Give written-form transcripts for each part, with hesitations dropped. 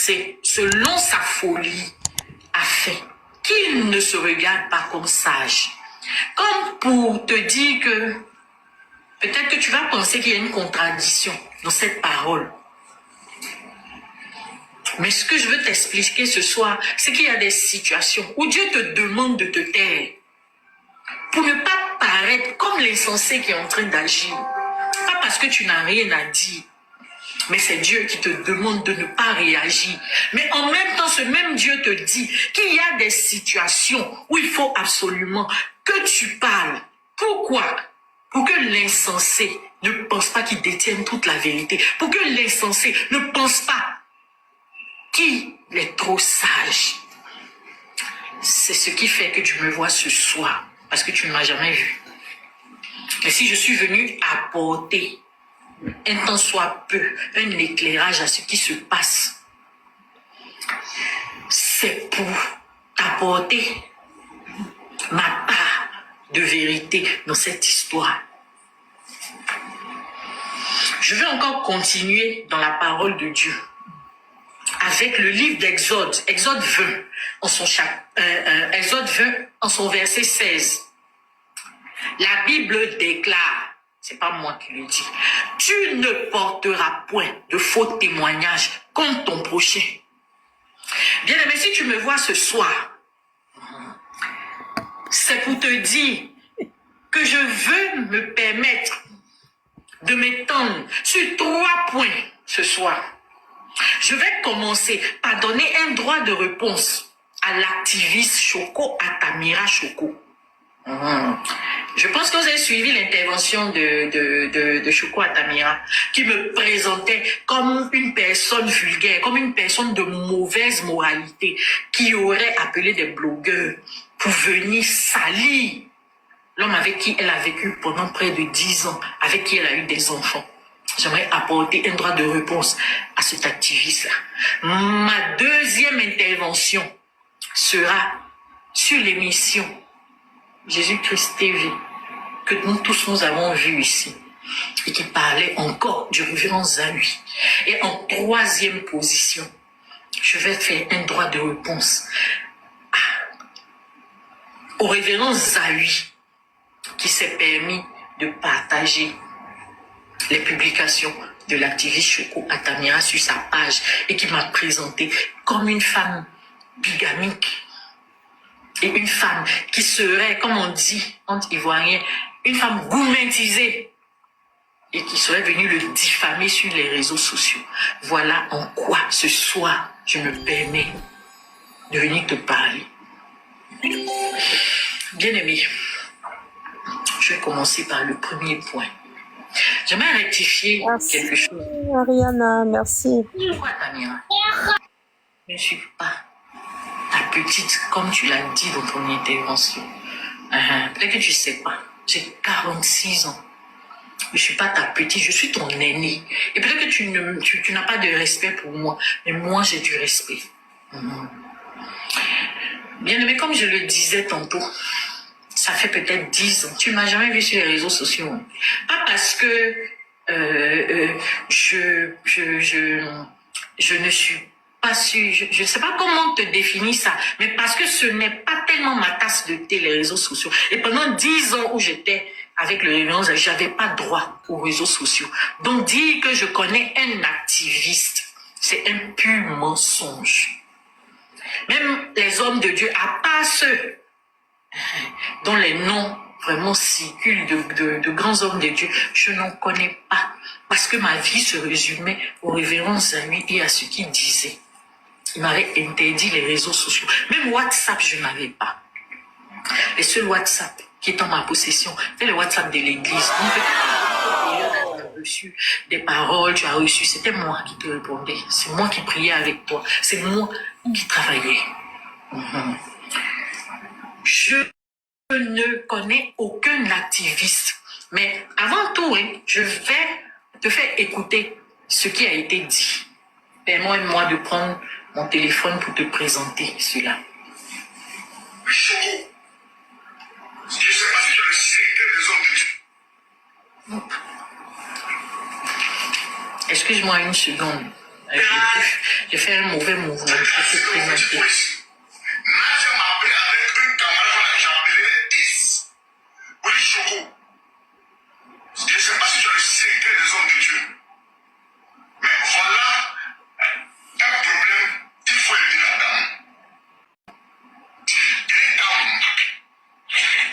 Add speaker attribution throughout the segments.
Speaker 1: c'est selon sa folie, a fait qu'il ne se regarde pas comme sage. Comme pour te dire que peut-être que tu vas penser qu'il y a une contradiction dans cette parole. Mais ce que je veux t'expliquer ce soir, c'est qu'il y a des situations où Dieu te demande de te taire pour ne pas paraître comme l'insensé qui est en train d'agir. Pas parce que tu n'as rien à dire, mais c'est Dieu qui te demande de ne pas réagir. Mais en même temps, ce même Dieu te dit qu'il y a des situations où il faut absolument que tu parles. Pourquoi? Pour que l'insensé ne pense pas qu'il détienne toute la vérité. Pour que l'insensé ne pense pas qu'il est trop sage. C'est ce qui fait que tu me vois ce soir, parce que tu ne m'as jamais vu. Mais si je suis venu apporter un tant soit peu, un éclairage à ce qui se passe, c'est pour t'apporter ma part de vérité dans cette histoire. Je vais encore continuer dans la parole de Dieu avec le livre d'Exode, Exode 20, Exode 20 en son verset 16. La Bible déclare, c'est pas moi qui le dis, tu ne porteras point de faux témoignages contre ton prochain. Bien aimé, si tu me vois ce soir, c'est pour te dire que je veux me permettre de m'étendre sur 3 points ce soir. Je vais commencer par donner un droit de réponse à l'activiste Choco Atamira Choco. Je pense que vous avez suivi l'intervention de Choco Atamira, qui me présentait comme une personne vulgaire, comme une personne de mauvaise moralité, qui aurait appelé des blogueurs pour venir salir l'homme avec qui elle a vécu pendant près de 10 ans, avec qui elle a eu des enfants. J'aimerais apporter un droit de réponse à cet activiste-là. Ma deuxième intervention sera sur l'émission Jésus-Christ TV, que nous tous nous avons vu ici, et qui parlait encore du révérend Zahui. Et en troisième position, je vais faire un droit de réponse au révérend Zahui, qui s'est permis de partager les publications de l'activiste Choco Atamira sur sa page et qui m'a présenté comme une femme bigamique et une femme qui serait, comme on dit entre Ivoiriens, une femme gourmandisée et qui serait venue le diffamer sur les réseaux sociaux. Voilà en quoi ce soir je me permets de venir te parler. Bien aimé, je vais commencer par le premier point. J'aimerais rectifier quelque chose.
Speaker 2: Ariana, merci.
Speaker 1: Pourquoi Tamira? Je ne suis pas ta petite, comme tu l'as dit dans ton intervention. Peut-être que tu ne sais pas. J'ai 46 ans. Je ne suis pas ta petite, je suis ton aînée. Et peut-être que tu n'as pas de respect pour moi, mais moi j'ai du respect. Bien aimé, comme je le disais tantôt, ça fait peut-être 10 ans. Tu ne m'as jamais vu sur les réseaux sociaux. Pas parce que je ne suis pas sûre, je ne sais pas comment te définir ça, mais parce que ce n'est pas tellement ma tasse de thé, les réseaux sociaux. Et pendant 10 ans où j'étais avec le révérend, je n'avais pas droit aux réseaux sociaux. Donc dire que je connais un activiste, c'est un pur mensonge. Même les hommes de Dieu, à part ceux dont les noms vraiment circulent de grands hommes de Dieu, je n'en connais pas. Parce que ma vie se résumait au révérend Zahui et à ce qu'il disait. Il m'avait interdit les réseaux sociaux. Même WhatsApp, je n'avais pas. Les seuls WhatsApp qui est en ma possession, c'est le WhatsApp de l'église. Tu as reçu des paroles, tu as reçu, c'était moi qui te répondais. C'est moi qui priais avec toi. C'est moi qui travaillais. Je ne connais aucun activiste. Mais avant tout, je vais te faire écouter ce qui a été dit. Permets-moi de prendre mon téléphone pour te présenter cela.
Speaker 3: Choco, je ne sais pas si tu as le secret des hommes de Dieu.
Speaker 1: Excuse-moi une seconde. J'ai fait un mauvais mouvement. Je suis présenté.
Speaker 3: Nadia m'a appelé avec une camarade que j'appelais Is. Oui, Choco. Je ne sais pas si tu as le secret des hommes de Dieu. Mais voilà un problème qu'il faut aider la dame. Les dames,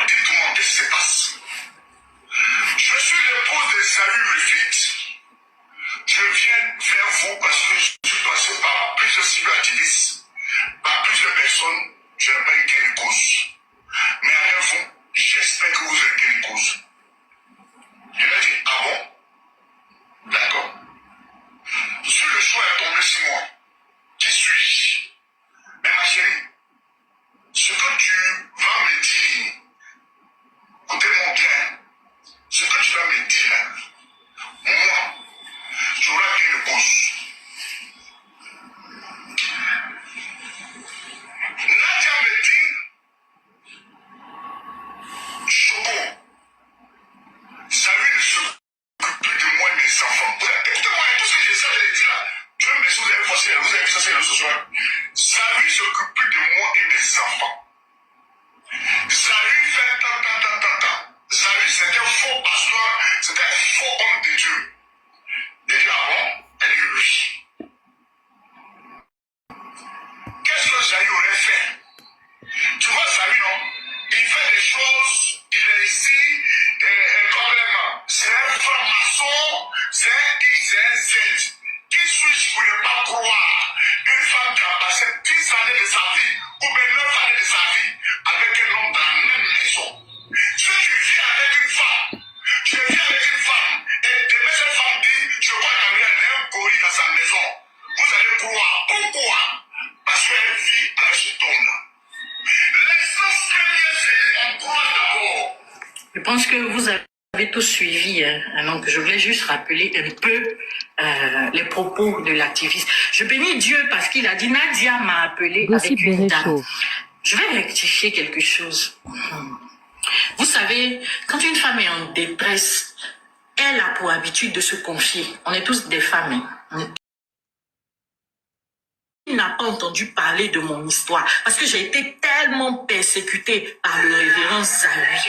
Speaker 3: dites-moi qu'est-ce qui se passe. Je suis l'épouse de Saül le Philiste. Je viens vers vous parce que je suis passé par plusieurs cyberactivistes, par plusieurs personnes. Je n'ai pas eu gain de cause. Mais avec vous, j'espère que vous avez gain de cause. Je lui ai dit, ah bon? D'accord. Si le choix est tombé sur moi, qui suis-je? Mais ma chérie, ce que tu vas me dire, écoutez-moi bien, ce que tu vas me dire, moi, j'aurai gain de cause. Nadia me dit, Choco, Salut ne s'occupe plus de moi et mes enfants. Écoutez-moi, tout ce que j'ai essayé de dire là, je me suis vous avez forcé, vous avez vu ça, c'est là ce soir. Salut ne s'occupe plus de moi et mes enfants. Salut fait tant. Salut, c'était un faux pasteur, c'était un faux homme de Dieu. Et dit, ah bon? Elle dit oui. Qu'est-ce que Salut aurait fait? Tu vois, Salut, non? Il fait des choses, il est ici, complètement. C'est un franc-maçon, c'est un X, c'est un Z. Qui suis-je pour ne pas croire une femme qui a passé 10 années de sa vie, ou bien 9 années de sa vie, avec un homme dans la même maison? Si tu vis avec une femme, je vis avec une femme, et demain cette femme dit, je vois qu'elle a un gorille dans sa maison. Vous allez croire. Pourquoi? Parce qu'elle vit avec cet homme-là. L'essentiel, c'est on croit d'abord.
Speaker 1: Je pense que vous avez tous suivi. Donc, je voulais juste rappeler un peu les propos de l'activiste. Je bénis Dieu parce qu'il a dit, Nadia m'a appelé avec une dame. Je vais rectifier quelque chose. Vous savez, quand une femme est en détresse, elle a pour habitude de se confier. On est tous des femmes. Il n'a pas entendu parler de mon histoire parce que j'ai été tellement persécutée par le révérend Salut.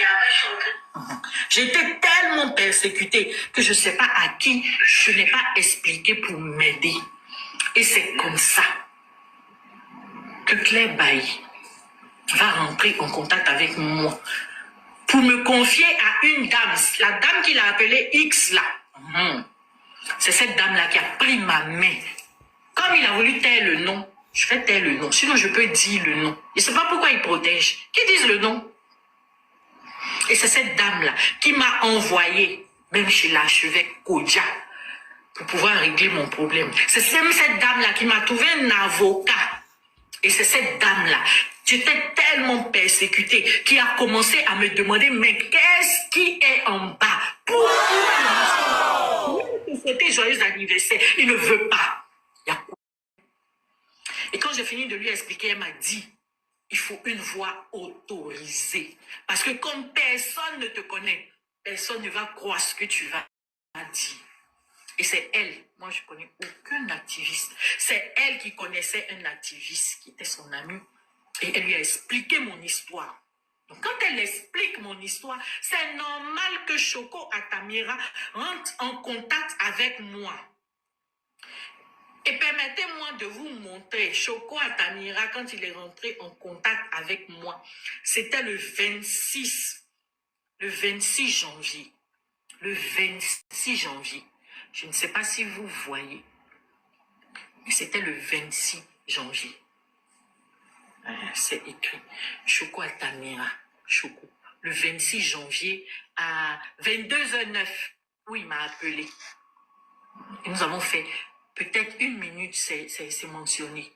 Speaker 1: J'ai été tellement persécutée que je ne sais pas à qui je n'ai pas expliqué pour m'aider. Et c'est comme ça que Claire Bailly va rentrer en contact avec moi pour me confier à une dame, la dame qu'il a appelée X là. C'est cette dame-là qui a pris ma main. Comme il a voulu taire le nom, je vais taire le nom. Sinon, je peux dire le nom. Je ne sais pas pourquoi il protège. Qui dise le nom? Et c'est cette dame-là qui m'a envoyé, même chez l'archevêque Kodja, pour pouvoir régler mon problème. C'est même cette dame-là qui m'a trouvé un avocat. Et c'est cette dame-là, j'étais tellement persécutée, qui a commencé à me demander, mais qu'est-ce qui est en bas? Pourquoi il te souhaiter joyeux anniversaire? Il ne veut pas. Et quand j'ai fini de lui expliquer, elle m'a dit, il faut une voix autorisée. Parce que comme personne ne te connaît, personne ne va croire ce que tu vas dire. Et c'est elle, moi je ne connais aucun activiste, c'est elle qui connaissait un activiste qui était son ami. Et elle lui a expliqué mon histoire. Donc quand elle explique mon histoire, c'est normal que Choco Atamira rentre en contact avec moi. Et permettez-moi de vous montrer, Choco Atamira, quand il est rentré en contact avec moi, c'était le 26 janvier. Le 26 janvier. Je ne sais pas si vous voyez, mais c'était le 26 janvier. C'est écrit. Choco Atamira. Choco. Le 26 janvier à 22h09, où il m'a appelé. Et nous avons fait peut-être 1 minute, c'est mentionné.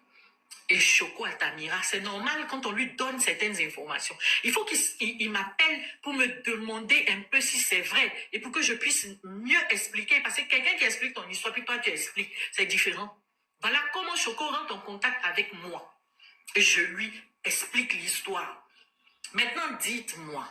Speaker 1: Et Choco Altamira, c'est normal quand on lui donne certaines informations. Il faut qu'il m'appelle pour me demander un peu si c'est vrai et pour que je puisse mieux expliquer. Parce que quelqu'un qui explique ton histoire, puis toi tu expliques, c'est différent. Voilà comment Choco rentre en contact avec moi. Et je lui explique l'histoire. Maintenant, dites-moi,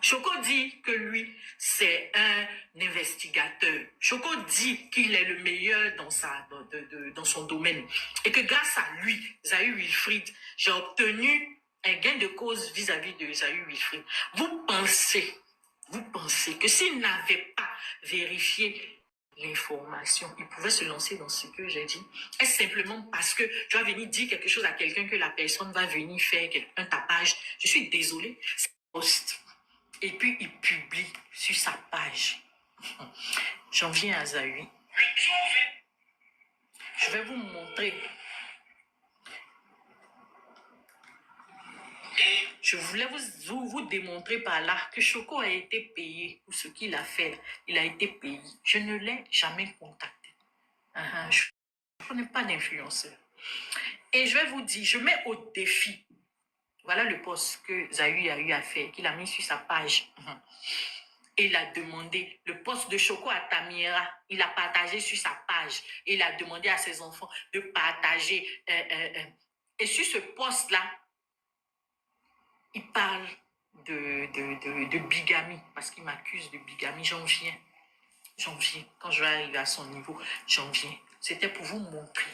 Speaker 1: Choco dit que lui, c'est un investigateur. Choco dit qu'il est le meilleur dans son domaine. Et que grâce à lui, Zahu Wilfried, j'ai obtenu un gain de cause vis-à-vis de Zahu Wilfried. Vous pensez que s'il n'avait pas vérifié l'information, il pouvait se lancer dans ce que j'ai dit? Est-ce simplement parce que tu vas venir dire quelque chose à quelqu'un que la personne va venir faire un tapage? Je suis désolée. C'est un post. Et puis, il publie sur sa page. J'en viens à Zahui. Je vais vous montrer. Je voulais vous démontrer par là que Choco a été payé pour ce qu'il a fait. Il a été payé. Je ne l'ai jamais contacté. Je ne connais pas d'influenceur. Et je vais vous dire, je mets au défi. Voilà le post que Zahui a eu à faire, qu'il a mis sur sa page. Et il a demandé, le post de Choco à Tamira, il a partagé sur sa page. Et il a demandé à ses enfants de partager. Et sur ce post-là, il parle de bigamie, parce qu'il m'accuse de bigamie. J'en viens. Quand je vais arriver à son niveau, j'en viens. C'était pour vous montrer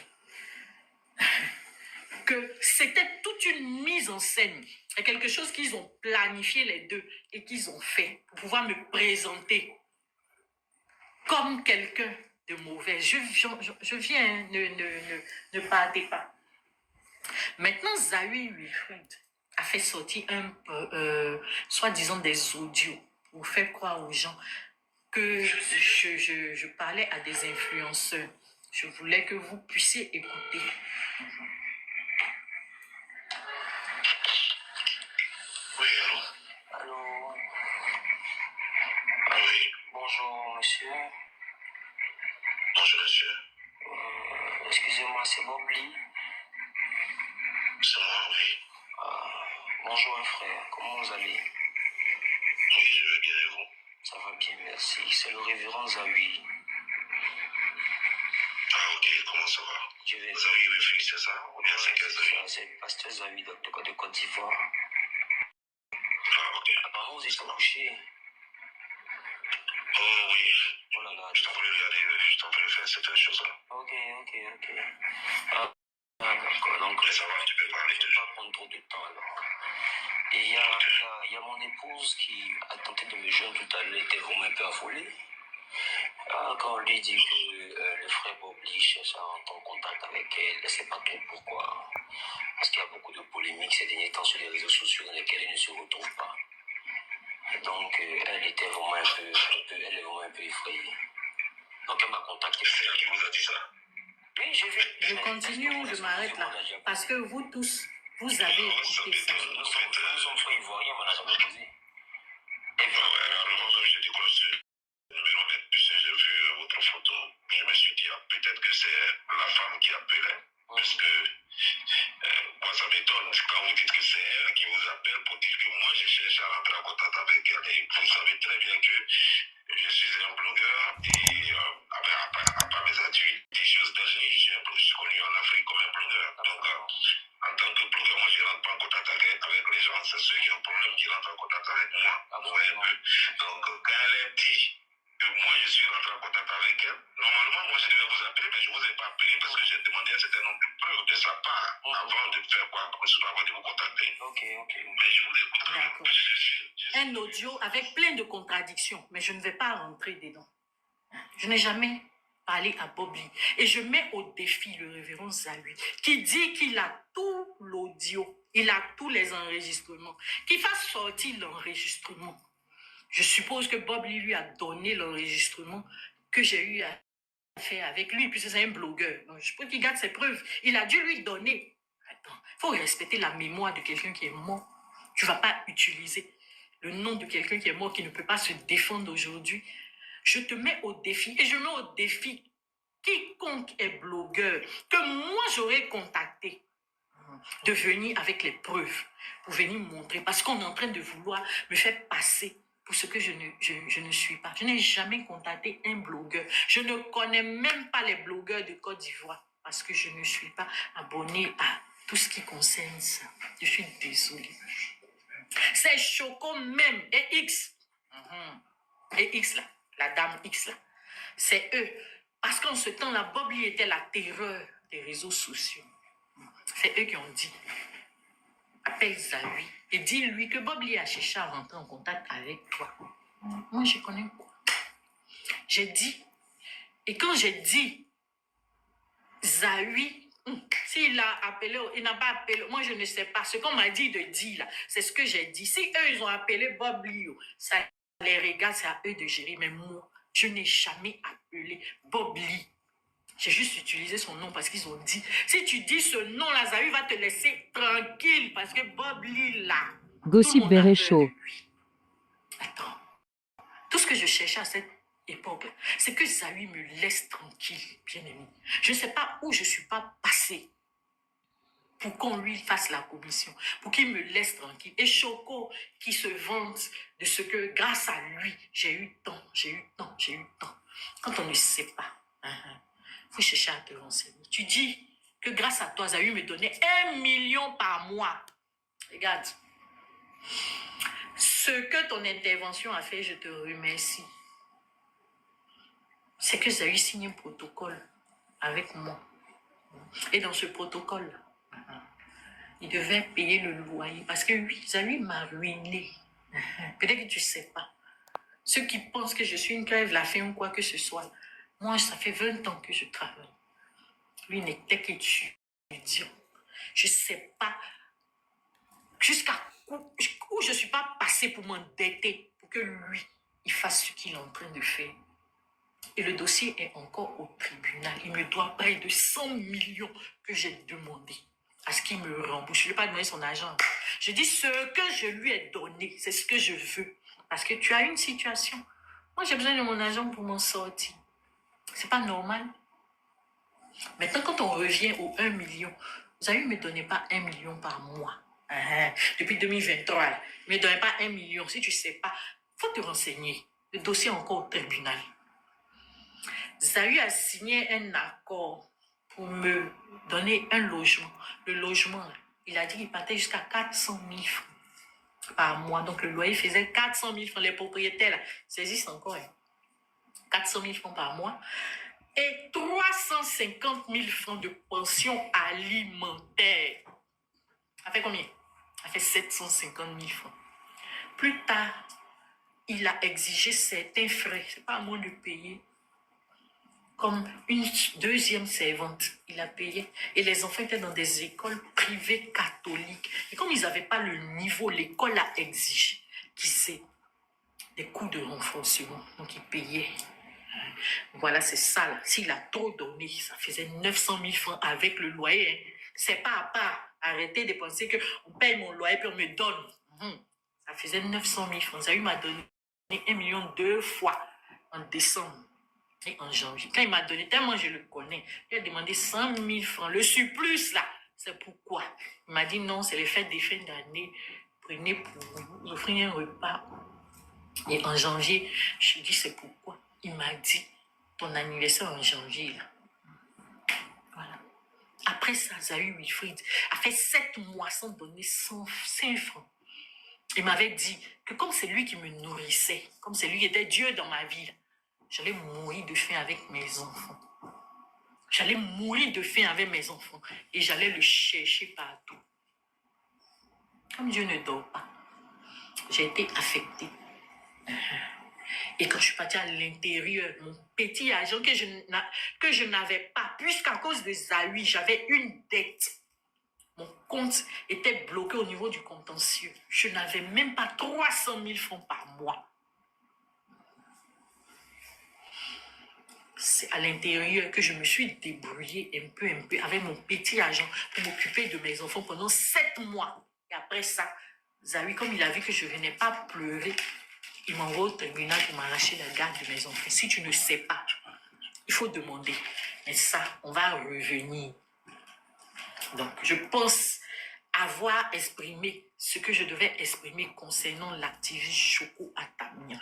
Speaker 1: que c'était toute une mise en scène. Et quelque chose qu'ils ont planifié les deux et qu'ils ont fait pour pouvoir me présenter comme quelqu'un de mauvais. Je viens, ne partez pas. Maintenant, Zahui Wilfried a fait sortir soi-disant des audios pour faire croire aux gens que je parlais à des influenceurs. Je voulais que vous puissiez écouter.
Speaker 3: Oui, allô?
Speaker 4: Allô?
Speaker 3: Oui.
Speaker 4: Bonjour, monsieur.
Speaker 3: Bonjour, monsieur.
Speaker 4: Excusez-moi, c'est Bob Lee.
Speaker 3: C'est moi, oui.
Speaker 4: Bonjour, un frère. Comment vous allez?
Speaker 3: Oui, je vais bien et vous?
Speaker 4: Ça va bien, merci. C'est le révérend Zahui.
Speaker 3: Ah, ok, comment ça va?
Speaker 4: Je vais...
Speaker 3: Zahui Wilfried, c'est ça? Ou bien c'est quel Zahui?
Speaker 4: C'est le pasteur Zahui de Côte d'Ivoire.
Speaker 3: Ah, ok.
Speaker 4: Apparemment, vous êtes couché.
Speaker 3: Oh, oui.
Speaker 4: Oh là là.
Speaker 3: Je t'en prie de regarder, je t'en prie de faire certaines choses-là.
Speaker 4: Ok. D'accord. Donc,
Speaker 3: Mais ça va, tu peux parler
Speaker 4: je ne vais
Speaker 3: toujours.
Speaker 4: pas prendre trop de temps alors. Et il y a mon épouse qui a tenté de me joindre tout à l'heure, était vraiment un peu affolée. Quand on lui dit que le frère Bob Lee cherche à rentrer en contact avec elle, elle ne sait pas trop pourquoi. Parce qu'il y a beaucoup de polémiques ces derniers temps sur les réseaux sociaux dans lesquels elle ne se retrouve pas. Et donc, elle était vraiment un peu effrayée. Donc, elle m'a contacté.
Speaker 3: C'est elle qui vous a dit ça?
Speaker 4: Oui, je vais.
Speaker 1: Je continue ou je m'arrête là? Parce que vous tous, vous avez écouté ça.
Speaker 4: Nous sommes frères ivoiriens, mais on n'a jamais posé.
Speaker 3: Ah ouais, alors moi-même, j'ai décroché le numéro, mais puisque j'ai vu votre photo, je me suis dit, ah, peut-être que c'est la femme qui appelait. Parce que moi, ça m'étonne quand vous dites que c'est elle qui vous appelle pour dire que moi, je cherche à rentrer en contact avec elle. Et vous savez très bien que je suis un blogueur et à part mes activités aux États-Unis, je suis connu en Afrique comme un blogueur. Donc, en tant que blogueur, moi, je ne rentre pas en contact avec les gens. C'est ceux qui ont problème qui rentrent en contact avec moi. Vous voyez un peu. Donc, quand elle est dit que moi, je suis rentré en contact avec elle, normalement, moi, je devais vous appeler, mais je ne vous ai pas appelé parce que j'ai demandé un certain nombre de preuves de sa part avant de faire quoi, avant de vous contacter.
Speaker 4: Ok.
Speaker 3: Mais je vous écoute quand même.
Speaker 1: D'accord. Un audio avec plein de contradictions, mais je ne vais pas rentrer dedans. Je n'ai jamais parlé à Bob Lee. Et je mets au défi le révérend Zahui, qui dit qu'il a tout l'audio, il a tous les enregistrements, qu'il fasse sortir l'enregistrement. Je suppose que Bob Lee lui a donné l'enregistrement que j'ai eu à faire avec lui, puisque c'est un blogueur. Donc, je suppose qu'il garde ses preuves. Il a dû lui donner. Attends, il faut respecter la mémoire de quelqu'un qui est mort. Tu ne vas pas utiliser le nom de quelqu'un qui est mort, qui ne peut pas se défendre aujourd'hui. Je te mets au défi, et je mets au défi quiconque est blogueur, que moi j'aurais contacté, de venir avec les preuves, pour venir montrer, parce qu'on est en train de vouloir me faire passer pour ce que je ne suis pas. Je n'ai jamais contacté un blogueur. Je ne connais même pas les blogueurs de Côte d'Ivoire, parce que je ne suis pas abonné à tout ce qui concerne ça. Je suis désolée. C'est Choco même et X. Et X là, la dame X là. C'est eux. Parce qu'en ce temps-là, Bobli était la terreur des réseaux sociaux. C'est eux qui ont dit, appelle Zawi et dis-lui que Bobli a cherché à rentrer en contact avec toi. Moi, je connais quoi. J'ai dit, et quand j'ai dit, Zawi, s'il a appelé, il n'a pas appelé, moi je ne sais pas. Ce qu'on m'a dit de dire là, c'est ce que j'ai dit. Si eux, ils ont appelé Bobli, ça les regarde, c'est à eux de gérer. Mais moi, je n'ai jamais appelé Bobli. J'ai juste utilisé son nom parce qu'ils ont dit, si tu dis ce nom-là, Zawi va te laisser tranquille parce que Bobli là,
Speaker 5: Gossip Beret Show.
Speaker 1: Attends, tout ce que je cherchais à cette époque, c'est que Zawi me laisse tranquille, bien-aimé. Je ne sais pas où je ne suis pas passée pour qu'on lui fasse la commission, pour qu'il me laisse tranquille. Et Choco qui se vante de ce que grâce à lui, j'ai eu tant. Quand on ne sait pas, faut chercher à te renseigner. Tu dis que grâce à toi, Zawi me donnait 1 million par mois. Regarde. Ce que ton intervention a fait, je te remercie. C'est que Zawi signe un protocole avec moi. Et dans ce protocole, il devait payer le loyer. Parce que oui, Zawi m'a ruiné. Peut-être que tu ne sais pas. Ceux qui pensent que je suis une crève, la faim ou quoi que ce soit. Moi, ça fait 20 ans que je travaille. Lui n'était qu'étudiant. Je ne sais pas jusqu'à où je ne suis pas passée pour m'endetter pour que lui, il fasse ce qu'il est en train de faire. Et le dossier est encore au tribunal. Il me doit près de 100 millions que j'ai demandé à ce qu'il me rembourse. Je ne lui ai pas donné son argent. Je dis ce que je lui ai donné, c'est ce que je veux. Parce que tu as une situation. Moi, j'ai besoin de mon argent pour m'en sortir. C'est pas normal. Maintenant, quand on revient au 1 million, Zawi ne me donnait pas 1 million par mois. Depuis 2023, il ne me donnait pas 1 million. Si tu ne sais pas, il faut te renseigner. Le dossier est encore au tribunal. Zawi a signé un accord pour me donner un logement. Le logement, il a dit qu'il partait jusqu'à 400 000 francs par mois. Donc, le loyer faisait 400 000 francs. Les propriétaires, là, saisissent encore. 400 000 francs par mois. Et 350 000 francs de pension alimentaire. Ça fait combien? Ça fait 750 000 francs. Plus tard, il a exigé certains frais. Ce n'est pas à moi de payer. Comme une deuxième servante, il a payé. Et les enfants étaient dans des écoles privées catholiques. Et comme ils n'avaient pas le niveau, l'école a exigé qu'ils aient des coûts de renforcement. Donc, ils payaient. Voilà, c'est ça là. S'il a trop donné, ça faisait 900 000 francs avec le loyer. C'est pas à part. Arrêtez de penser qu'on paye mon loyer puis on me donne. Ça faisait 900 000 francs. Zawi m'a donné 1 million 2 fois en décembre et en janvier. Quand il m'a donné, tellement je le connais, il a demandé 100 000 francs. Le surplus là, c'est pourquoi? Il m'a dit non, c'est les fêtes des fins d'année. Prenez pour vous offrir un repas. Et en janvier, je lui ai dit c'est pourquoi. Il m'a dit, ton anniversaire en janvier, là. Voilà. Après ça, Zawi Wilfried a fait 7 mois sans donner 5 francs. Il m'avait dit que comme c'est lui qui me nourrissait, comme c'est lui qui était Dieu dans ma vie, j'allais mourir de faim avec mes enfants. J'allais mourir de faim avec mes enfants. Et j'allais le chercher partout. Comme Dieu ne dort pas, j'ai été affectée. Et quand je suis partie à l'intérieur, mon petit argent que je n'avais pas, puisqu'à cause de Zawi, j'avais une dette. Mon compte était bloqué au niveau du contentieux. Je n'avais même pas 300 000 francs par mois. C'est à l'intérieur que je me suis débrouillée un peu avec mon petit argent pour m'occuper de mes enfants pendant 7 mois. Et après ça, Zawi, comme il a vu que je ne venais pas pleurer, il m'envoie au tribunal pour m'arracher la garde de mes enfants. Si tu ne sais pas, il faut demander. Mais ça, on va revenir. Donc, je pense avoir exprimé ce que je devais exprimer concernant l'activiste Choco Atamia.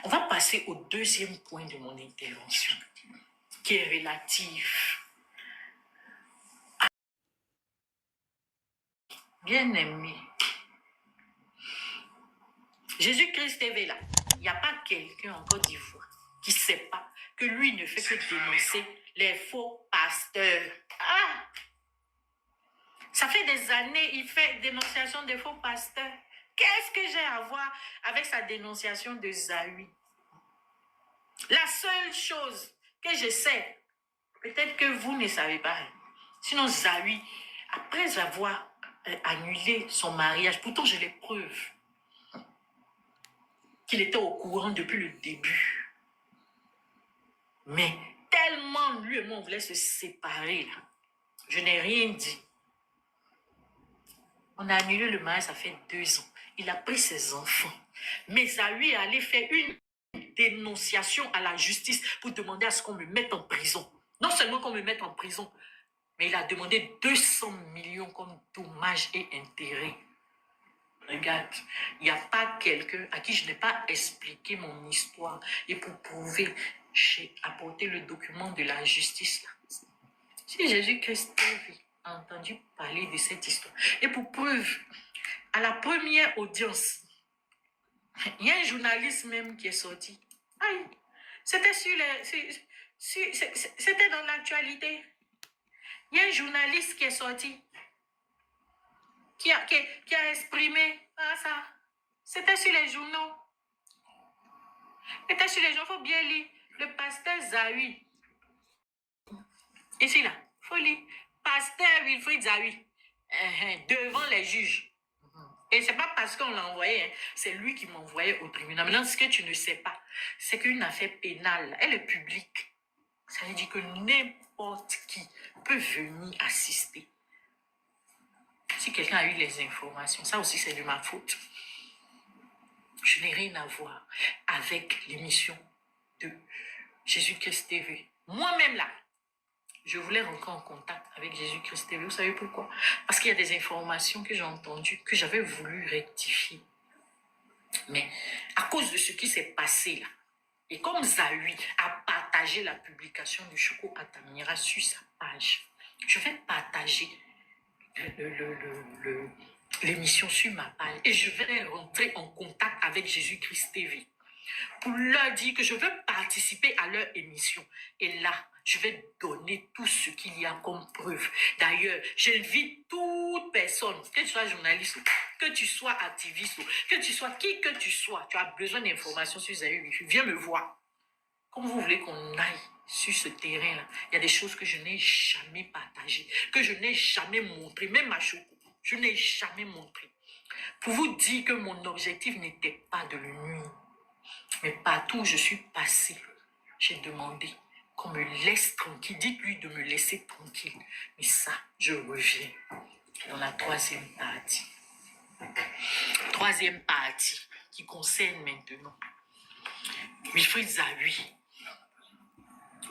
Speaker 1: On va passer au deuxième point de mon intervention, qui est relatif à... Bien-aimé, Jésus-Christ TV là, il n'y a pas quelqu'un en Côte d'Ivoire qui ne sait pas que lui ne fait que dénoncer les faux pasteurs. Ah! Ça fait des années, il fait dénonciation des faux pasteurs. Qu'est-ce que j'ai à voir avec sa dénonciation de Zawi? La seule chose que je sais, peut-être que vous ne savez pas, sinon Zawi, après avoir annulé son mariage, pourtant j'ai les preuves qu'il était au courant depuis le début. Mais tellement lui et moi on voulait se séparer, là, je n'ai rien dit. On a annulé le mariage, ça fait 2 ans. Il a pris ses enfants. Mais Zawi est allé faire une dénonciation à la justice pour demander à ce qu'on me mette en prison. Non seulement qu'on me mette en prison, mais il a demandé 200 millions comme dommages et intérêts. Regarde, il n'y a pas quelqu'un à qui je n'ai pas expliqué mon histoire. Et pour prouver, j'ai apporté le document de la justice. Là. Si Jésus-Christ a entendu parler de cette histoire. Et pour preuve, à la première audience, il y a un journaliste même qui est sorti. Aïe, c'était c'était dans l'actualité. Il y a un journaliste qui est sorti, qui a exprimé ça. C'était sur les journaux. C'était sur les journaux, il faut bien lire. Le pasteur Zawi. Ici là, il faut lire. Pasteur Wilfried Zawi. Devant les juges. Et c'est pas parce qu'on l'a envoyé, hein, c'est lui qui m'a envoyé au tribunal. Maintenant, ce que tu ne sais pas, c'est qu'une affaire pénale, elle est publique. Ça veut dire que n'importe qui peut venir assister. Si quelqu'un a eu les informations, ça aussi c'est de ma faute. Je n'ai rien à voir avec l'émission de Jésus-Christ TV. Moi-même là, je voulais rentrer en contact avec Jésus-Christ TV. Vous savez pourquoi? Parce qu'il y a des informations que j'ai entendues, que j'avais voulu rectifier. Mais à cause de ce qui s'est passé là, et comme Zawi a partagé la publication du Choco Atamira sur sa page, je vais partager l'émission sur ma page et je vais rentrer en contact avec Jésus-Christ TV pour leur dire que je veux participer à leur émission. Et là, je vais donner tout ce qu'il y a comme preuve. D'ailleurs, j'invite toute personne, que tu sois journaliste, que tu sois activiste, que tu sois qui que tu sois, tu as besoin d'informations sur Zawi, viens me voir. Comme vous voulez qu'on aille sur ce terrain-là, il y a des choses que je n'ai jamais partagées, que je n'ai jamais montrées, même à Choco, je n'ai jamais montré. Pour vous dire que mon objectif n'était pas de le nuire. Mais partout où je suis passée, j'ai demandé qu'on me laisse tranquille. Dites-lui de me laisser tranquille. Mais ça, je reviens dans la troisième partie. Troisième partie qui concerne maintenant Wilfried Zawi.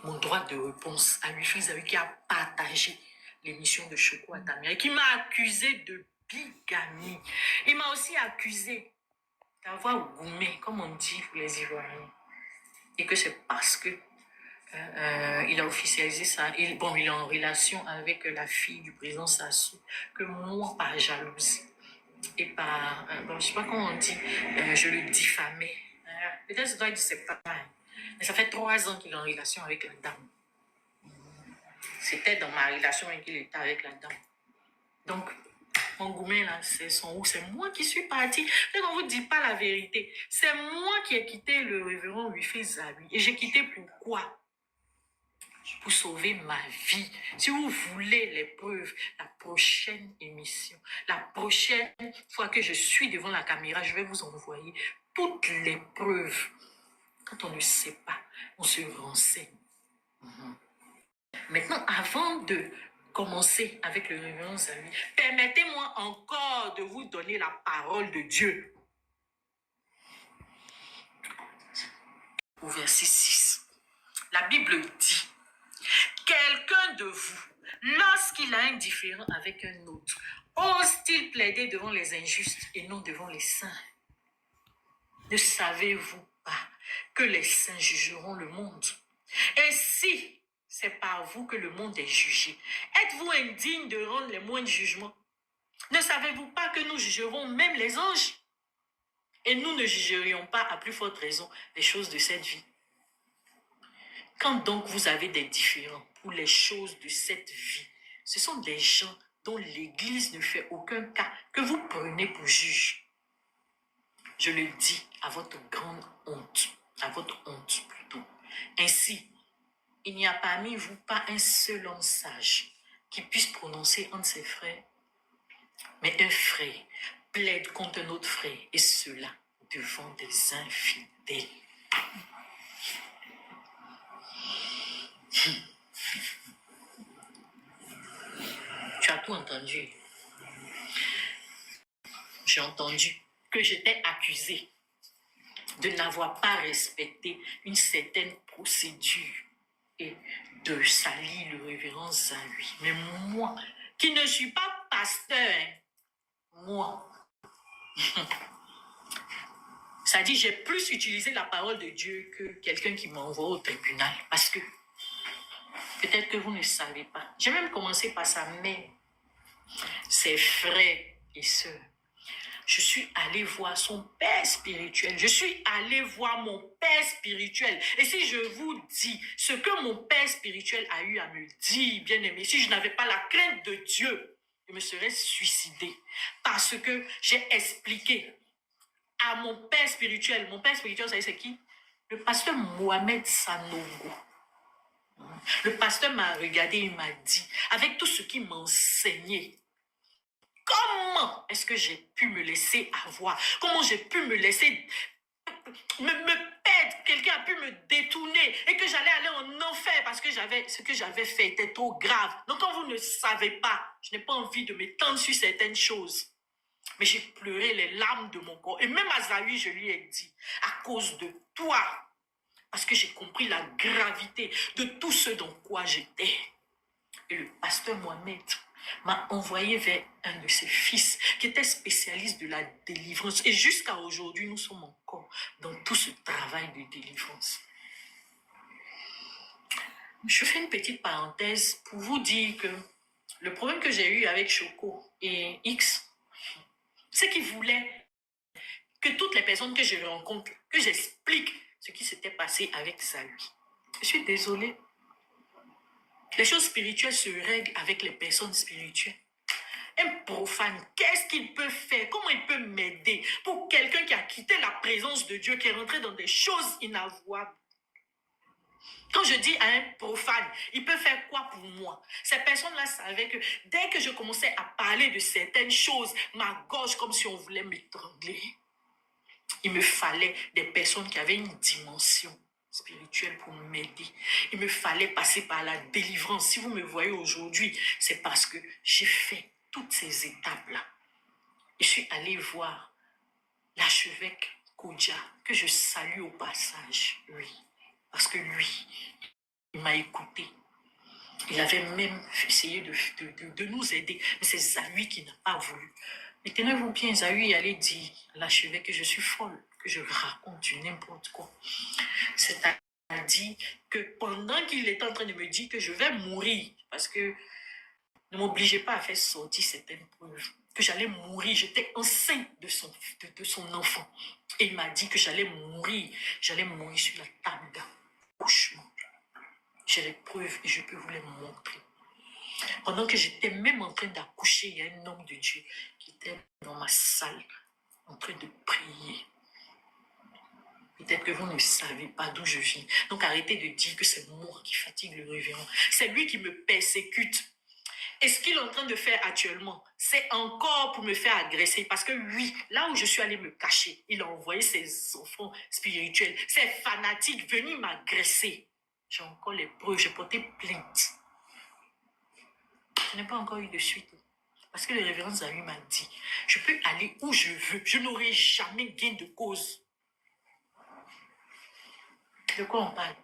Speaker 1: Mon droit de réponse à Wilfried Zawi qui a partagé l'émission de Choco Atamira et qui m'a accusé de bigamie. Il m'a aussi accusé d'avoir goumé, comme on dit pour les Ivoiriens. Et que c'est parce que il a officialisé ça. Il est en relation avec la fille du président Sassou, que moi, par jalousie et par, je ne sais pas comment on dit, je le diffamais. Peut-être ça doit être séparé. Mais ça fait 3 ans qu'il est en relation avec la dame. C'était dans ma relation qu'il était avec la dame. Donc, mon gourmet là, c'est moi qui suis partie. On ne vous dit pas la vérité. C'est moi qui ai quitté le révérend Wilfried Zawi. Et j'ai quitté pourquoi? Pour sauver ma vie. Si vous voulez les preuves, la prochaine émission, la prochaine fois que je suis devant la caméra, je vais vous envoyer toutes les preuves. Quand on ne sait pas, on se renseigne. Maintenant, avant de commencer avec le révérend Zawi, permettez-moi encore de vous donner la parole de Dieu. Au verset 6, la Bible dit: quelqu'un de vous, lorsqu'il a un différend avec un autre, ose-t-il plaider devant les injustes et non devant les saints? Ne savez-vous pas que les saints jugeront le monde? Et si c'est par vous que le monde est jugé, êtes-vous indigne de rendre les moindres jugements? Ne savez-vous pas que nous jugerons même les anges? Et nous ne jugerions pas à plus forte raison les choses de cette vie. Quand donc vous avez des différends pour les choses de cette vie, ce sont des gens dont l'Église ne fait aucun cas que vous prenez pour juge. Je le dis à votre grande honte, à votre honte plutôt. Ainsi, il n'y a parmi vous pas un seul homme sage qui puisse prononcer entre ses frères, mais un frère plaide contre un autre frère, et cela devant des infidèles. Tu as tout entendu. J'ai entendu que j'étais accusée de n'avoir pas respecté une certaine procédure et de salir le révérend Zahui. Mais moi, qui ne suis pas pasteur, moi, ça dit, j'ai plus utilisé la parole de Dieu que quelqu'un qui m'envoie au tribunal. Parce que, peut-être que vous ne savez pas, j'ai même commencé par sa mère, ses frères et sœurs. Je suis allée voir son père spirituel. Je suis allée voir mon père spirituel. Et si je vous dis ce que mon père spirituel a eu à me dire, bien aimé, si je n'avais pas la crainte de Dieu, je me serais suicidée. Parce que j'ai expliqué à mon père spirituel, vous savez c'est qui? Le pasteur Mohamed Sanogo. Le pasteur m'a regardé, il m'a dit, avec tout ce qu'il m'enseignait, comment est-ce que j'ai pu me laisser avoir? Comment j'ai pu me laisser me perdre? Quelqu'un a pu me détourner et que j'allais aller en enfer parce que ce que j'avais fait était trop grave. Donc quand vous ne savez pas, je n'ai pas envie de m'étendre sur certaines choses. Mais j'ai pleuré les larmes de mon corps. Et même à Zahui, je lui ai dit, à cause de toi, parce que j'ai compris la gravité de tout ce dans quoi j'étais. Et le pasteur Mohamed m'a envoyé vers un de ses fils qui était spécialiste de la délivrance. Et jusqu'à aujourd'hui, nous sommes encore dans tout ce travail de délivrance. Je fais une petite parenthèse pour vous dire que le problème que j'ai eu avec Choco et X, c'est qu'ils voulaient que toutes les personnes que je rencontre, que j'explique ce qui s'était passé avec Zahui. Je suis désolée. Les choses spirituelles se règlent avec les personnes spirituelles. Un profane, qu'est-ce qu'il peut faire? Comment il peut m'aider pour quelqu'un qui a quitté la présence de Dieu, qui est rentré dans des choses inavouables? Quand je dis à un profane, il peut faire quoi pour moi? Ces personnes-là savaient que dès que je commençais à parler de certaines choses, ma gorge comme si on voulait m'étrangler. Il me fallait des personnes qui avaient une dimension spirituelle pour m'aider. Il me fallait passer par la délivrance. Si vous me voyez aujourd'hui, c'est parce que j'ai fait toutes ces étapes-là. Je suis allée voir l'archevêque Kodja, que je salue au passage, lui. Parce que lui, il m'a écouté. Il avait même essayé de nous aider. Mais c'est Zahui qui n'a pas voulu. Mais tenez-vous bien, Zahui allait dire à l'archevêque que je suis folle, que je raconte du n'importe quoi. C'est-à-dire que pendant qu'il était en train de me dire que je vais mourir, parce que ne m'obligez pas à faire sortir certaines preuves, que j'allais mourir, j'étais enceinte de son enfant. Et il m'a dit que j'allais mourir sur la table d'accouchement. J'ai les preuves et je peux vous les montrer. Pendant que j'étais même en train d'accoucher, il y a un homme de Dieu qui était dans ma salle en train de prier. Peut-être que vous ne savez pas d'où je viens. Donc arrêtez de dire que c'est moi qui fatigue le révérend. C'est lui qui me persécute. Et ce qu'il est en train de faire actuellement, c'est encore pour me faire agresser. Parce que oui, là où je suis allée me cacher, il a envoyé ses enfants spirituels, ses fanatiques venir m'agresser. J'ai encore les preuves, j'ai porté plainte. Je n'ai pas encore eu de suite. Parce que le révérend Zahui m'a dit, je peux aller où je veux, je n'aurai jamais gain de cause. De quoi on parle?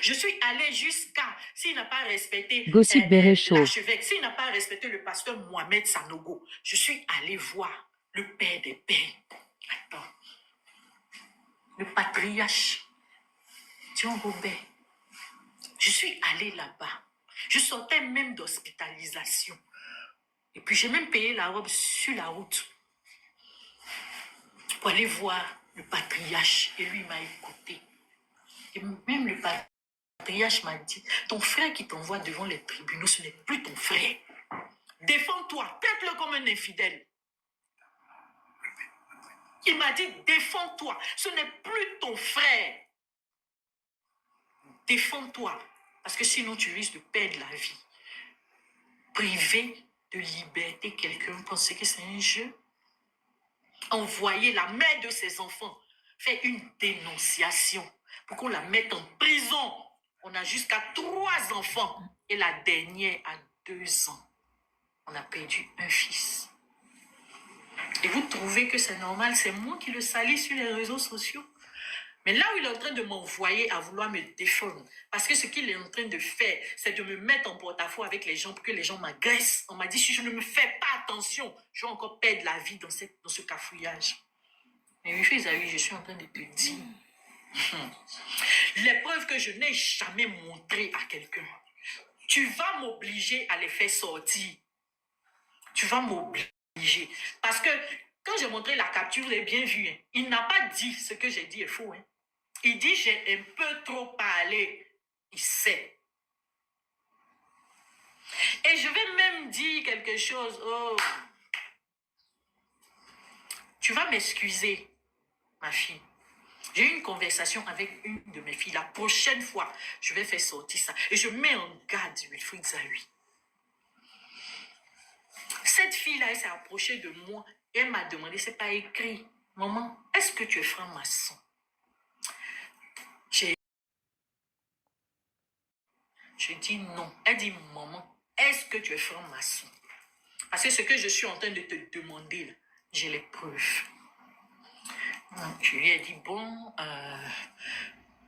Speaker 1: Je suis allée jusqu'à, s'il n'a pas respecté l'archevêque, s'il n'a pas respecté le pasteur Mohamed Sanogo, je suis allée voir le père des pères. Attends. Le patriarche John Robert. Je suis allée là-bas. Je sortais même d'hospitalisation. Et puis j'ai même payé la robe sur la route. pour aller voir le patriarche. Et lui m'a écouté. Et même le patriarche m'a dit, ton frère qui t'envoie devant les tribunaux, ce n'est plus ton frère. Défends-toi, traite-le comme un infidèle. Il m'a dit, défends-toi, ce n'est plus ton frère. Défends-toi, parce que sinon tu risques de perdre la vie. Priver de liberté quelqu'un, penser que c'est un jeu. Envoyer la mère de ses enfants, faire une dénonciation pour qu'on la mette en prison. On a jusqu'à 3 enfants et la dernière a 2 ans. On a perdu un fils. Et vous trouvez que c'est normal, c'est moi qui le salis sur les réseaux sociaux. Mais là où il est en train de m'envoyer à vouloir me défendre, parce que ce qu'il est en train de faire, c'est de me mettre en porte-à-faux avec les gens pour que les gens m'agressent. On m'a dit, si je ne me fais pas attention, je vais encore perdre la vie dans ce cafouillage. Mais oui, Isaïe, je suis en train de te dire, les preuves que je n'ai jamais montrées à quelqu'un, tu vas m'obliger à les faire sortir. Tu vas m'obliger. Parce que quand j'ai montré la capture, vous avez bien vu, hein, il n'a pas dit ce que j'ai dit est faux. Hein. Il dit, j'ai un peu trop parlé. Il sait. Et je vais même dire quelque chose. Oh. Tu vas m'excuser, ma fille. J'ai eu une conversation avec une de mes filles. La prochaine fois, je vais faire sortir ça. Et je mets en garde Wilfried Zahui. Cette fille-là, elle s'est approchée de moi et elle m'a demandé, c'est pas écrit, maman, est-ce que tu es franc-maçon? Je dis non. Elle dit, maman, est-ce que tu es franc-maçon? Parce que ce que je suis en train de te demander, là, j'ai les preuves. Donc, je lui ai dit, bon,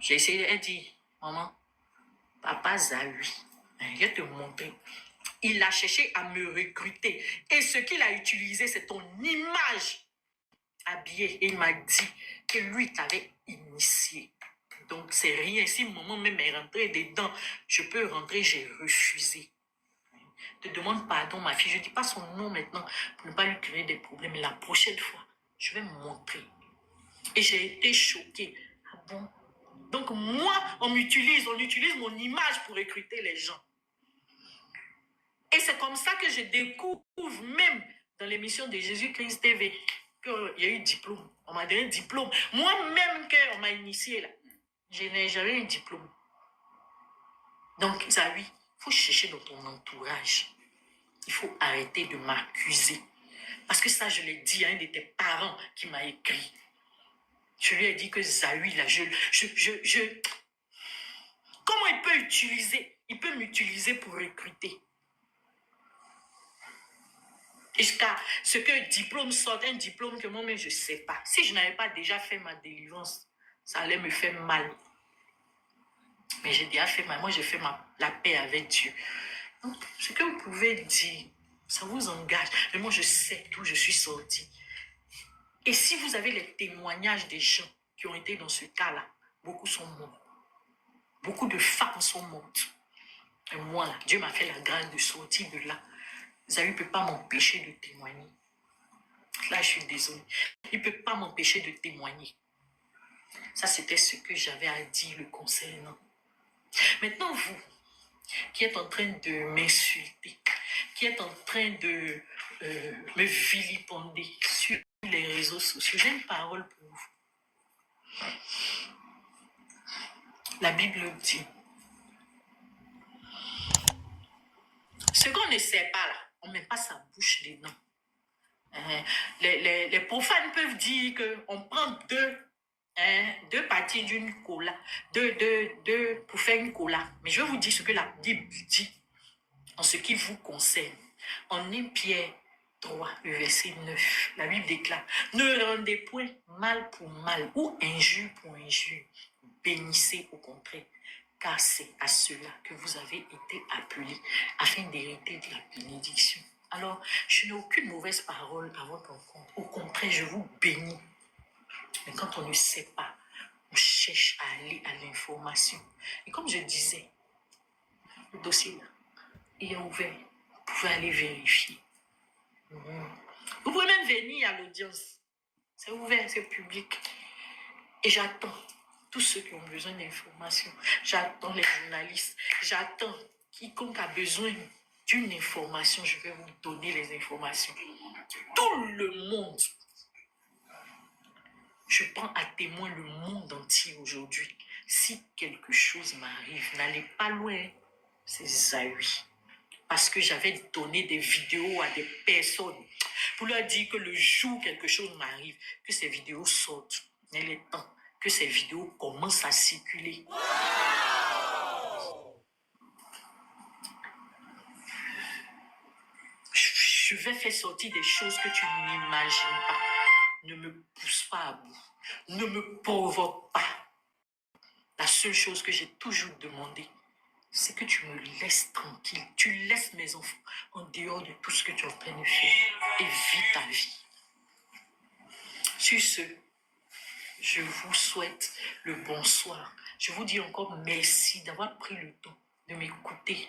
Speaker 1: j'ai essayé, elle dit, maman, papa Zahui, je vais te montrer. Il a cherché à me recruter. Et ce qu'il a utilisé, c'est ton image habillée. Et il m'a dit que lui t'avait initié. Donc, c'est rien. Si maman même est rentrée dedans, je peux rentrer, j'ai refusé. Je te demande pardon, ma fille. Je ne dis pas son nom maintenant pour ne pas lui créer des problèmes. Mais la prochaine fois, je vais me montrer. Et j'ai été choquée. Ah bon? Donc, moi, on utilise mon image pour recruter les gens. Et c'est comme ça que je découvre même dans l'émission de Jésus-Christ TV qu'il y a eu diplôme. On m'a donné un diplôme. Moi-même, quand on m'a initié là, je n'ai jamais eu un diplôme. Donc, Zahui, il faut chercher dans ton entourage. Il faut arrêter de m'accuser. Parce que ça, je l'ai dit à un de tes parents qui m'a écrit. Je lui ai dit que Zahui, là, comment il peut utiliser? Il peut m'utiliser pour recruter. Jusqu'à ce que diplôme sorte, un diplôme que moi-même je ne sais pas. Si je n'avais pas déjà fait ma délivrance, ça allait me faire mal. Mais j'ai déjà fait mal. Moi, j'ai fait la paix avec Dieu. Donc, ce que vous pouvez dire, ça vous engage. Mais moi, je sais d'où je suis sortie. Et si vous avez les témoignages des gens qui ont été dans ce cas-là, beaucoup sont morts. Beaucoup de femmes sont mortes. Et moi, là, Dieu m'a fait la grâce de sortir de là. Zahui ne peut pas m'empêcher de témoigner. Là, je suis désolée. Il ne peut pas m'empêcher de témoigner. Ça, c'était ce que j'avais à dire le concernant. Maintenant, vous, qui êtes en train de m'insulter, qui êtes en train de me vilipender sur les réseaux sociaux, j'ai une parole pour vous. La Bible dit, ce qu'on ne sait pas là, on ne met pas sa bouche dedans. Les profanes peuvent dire qu'on prend deux parties d'une cola, deux pour faire une cola. Mais je vais vous dire ce que la Bible dit en ce qui vous concerne. En 1 Pierre 3, verset 9, la Bible déclare, ne rendez point mal pour mal ou injure pour injure. Bénissez au contraire, car c'est à cela que vous avez été appelés, afin d'hériter de la bénédiction. Alors, je n'ai aucune mauvaise parole à votre encontre. Au contraire, je vous bénis. Mais quand on ne sait pas, on cherche à aller à l'information. Et comme je disais, le dossier là, il est ouvert. Vous pouvez aller vérifier. Vous pouvez même venir à l'audience. C'est ouvert, c'est public. Et j'attends tous ceux qui ont besoin d'informations. J'attends les journalistes. J'attends quiconque a besoin d'une information. Je vais vous donner les informations. Tout le monde. Je prends à témoin le monde entier aujourd'hui. Si quelque chose m'arrive, n'allez pas loin. C'est Zahui. Parce que j'avais donné des vidéos à des personnes pour leur dire que le jour où quelque chose m'arrive, que ces vidéos sortent. Il est temps que ces vidéos commencent à circuler. Je vais faire sortir des choses que tu n'imagines pas. Ne me pousse pas à bout. Ne me provoque pas. La seule chose que j'ai toujours demandé, c'est que tu me laisses tranquille. Tu laisses mes enfants en dehors de tout ce que tu es en train de faire. Et vis ta vie. Sur ce, je vous souhaite le bonsoir. Je vous dis encore merci d'avoir pris le temps de m'écouter.